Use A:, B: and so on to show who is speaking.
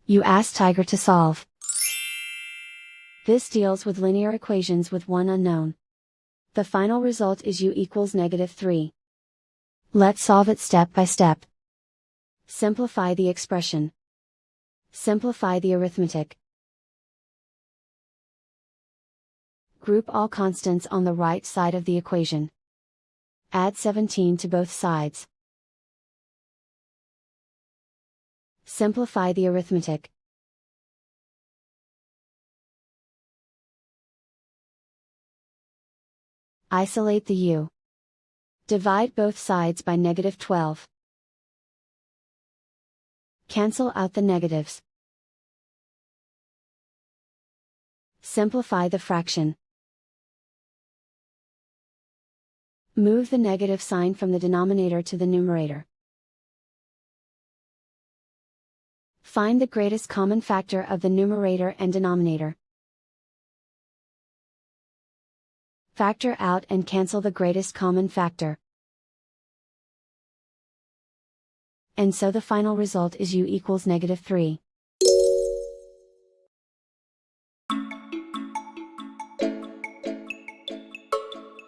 A: You ask Tiger to solve. This deals with linear equations with one unknown. The final result is u equals -3. Let's solve it step by step. Simplify the expression. Simplify the arithmetic. Group all constants on the right side of the equation. Add 17 to both sides. Simplify the arithmetic. Isolate the u. Divide both sides by -12. Cancel out the negatives. Simplify the fraction. Move the negative sign from the denominator to the numerator. Find the greatest common factor of the numerator and denominator. Factor out and cancel the greatest common factor. And so the final result is u equals -3.